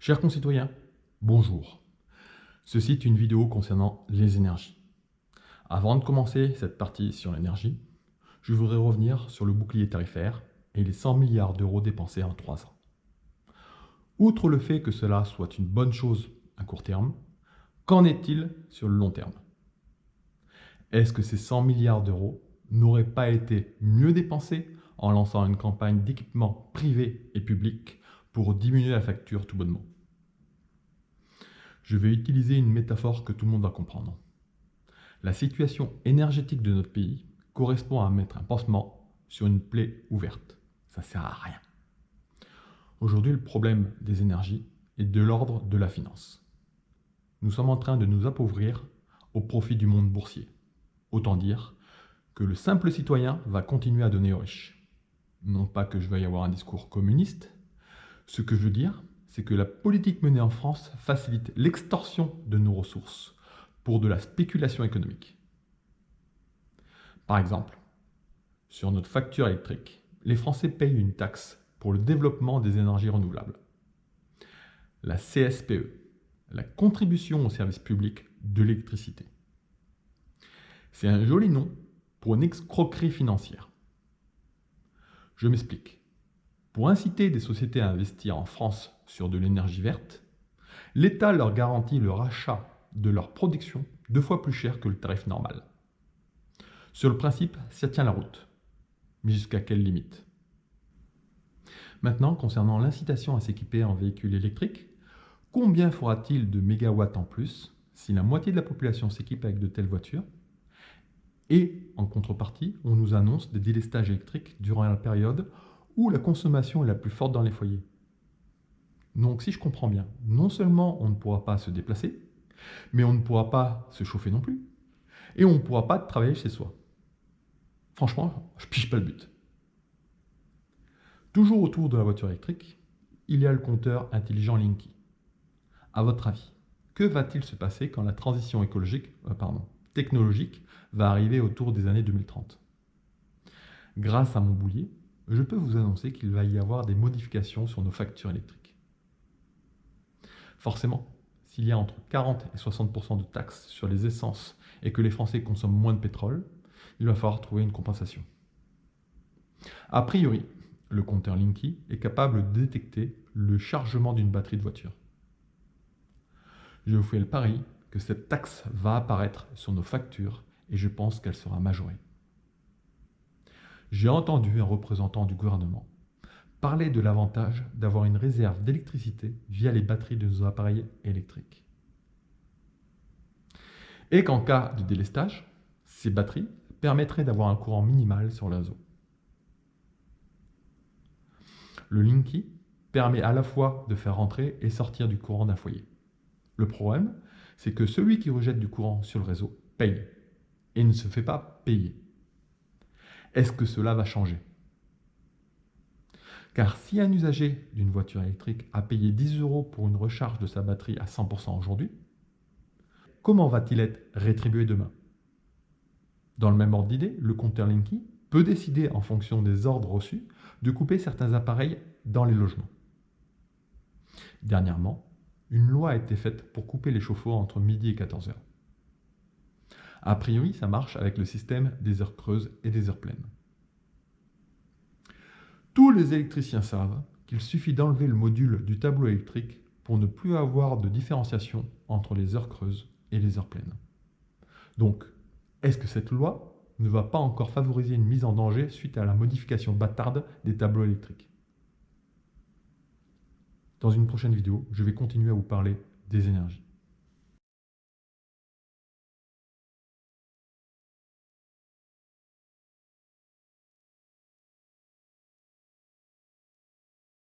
Chers concitoyens, bonjour. Ceci est une vidéo concernant les énergies. Avant de commencer cette partie sur l'énergie, je voudrais revenir sur le bouclier tarifaire et les 100 milliards d'euros dépensés en 3 ans. Outre le fait que cela soit une bonne chose à court terme, qu'en est-il sur le long terme? Est-ce que ces 100 milliards d'euros n'auraient pas été mieux dépensés en lançant une campagne d'équipement privé et public pour diminuer la facture tout bonnement? Je vais utiliser une métaphore que tout le monde va comprendre. La situation énergétique de notre pays correspond à mettre un pansement sur une plaie ouverte. Ça ne sert à rien. Aujourd'hui, le problème des énergies est de l'ordre de la finance. Nous sommes en train de nous appauvrir au profit du monde boursier. Autant dire que le simple citoyen va continuer à donner aux riches. Non pas que je veuille avoir un discours communiste, ce que je veux dire, c'est que la politique menée en France facilite l'extorsion de nos ressources pour de la spéculation économique. Par exemple, sur notre facture électrique, les Français payent une taxe pour le développement des énergies renouvelables. La CSPE, la contribution au service public de l'électricité. C'est un joli nom pour une escroquerie financière. Je m'explique. Pour inciter des sociétés à investir en France sur de l'énergie verte, l'État leur garantit le rachat de leur production 2 fois plus cher que le tarif normal. Sur le principe, ça tient la route. Mais jusqu'à quelle limite? Maintenant, concernant l'incitation à s'équiper en véhicules électriques, combien faudra-t-il de mégawatts en plus si la moitié de la population s'équipe avec de telles voitures? Et en contrepartie, on nous annonce des délestages électriques durant la période où la consommation est la plus forte dans les foyers. Donc si je comprends bien, non seulement on ne pourra pas se déplacer, mais on ne pourra pas se chauffer non plus, et on ne pourra pas travailler chez soi. Franchement, je pige pas le but. Toujours autour de la voiture électrique, il y a le compteur intelligent Linky. À votre avis, que va-t-il se passer quand la transition technologique va arriver autour des années 2030? Grâce à mon boulier, je peux vous annoncer qu'il va y avoir des modifications sur nos factures électriques. Forcément, s'il y a entre 40 et 60% de taxes sur les essences et que les Français consomment moins de pétrole, il va falloir trouver une compensation. A priori, le compteur Linky est capable de détecter le chargement d'une batterie de voiture. Je vous fais le pari que cette taxe va apparaître sur nos factures et je pense qu'elle sera majorée. J'ai entendu un représentant du gouvernement parler de l'avantage d'avoir une réserve d'électricité via les batteries de nos appareils électriques. Et qu'en cas de délestage, ces batteries permettraient d'avoir un courant minimal sur le réseau. Le Linky permet à la fois de faire rentrer et sortir du courant d'un foyer. Le problème, c'est que celui qui rejette du courant sur le réseau paye et ne se fait pas payer. Est-ce que cela va changer? Car si un usager d'une voiture électrique a payé 10 € pour une recharge de sa batterie à 100% aujourd'hui, comment va-t-il être rétribué demain? Dans le même ordre d'idée, le compteur Linky peut décider en fonction des ordres reçus de couper certains appareils dans les logements. Dernièrement, une loi a été faite pour couper les chauffe-eau entre midi et 14 h. A priori, ça marche avec le système des heures creuses et des heures pleines. Tous les électriciens savent qu'il suffit d'enlever le module du tableau électrique pour ne plus avoir de différenciation entre les heures creuses et les heures pleines. Donc, est-ce que cette loi ne va pas encore favoriser une mise en danger suite à la modification bâtarde des tableaux électriques? Dans une prochaine vidéo, je vais continuer à vous parler des énergies.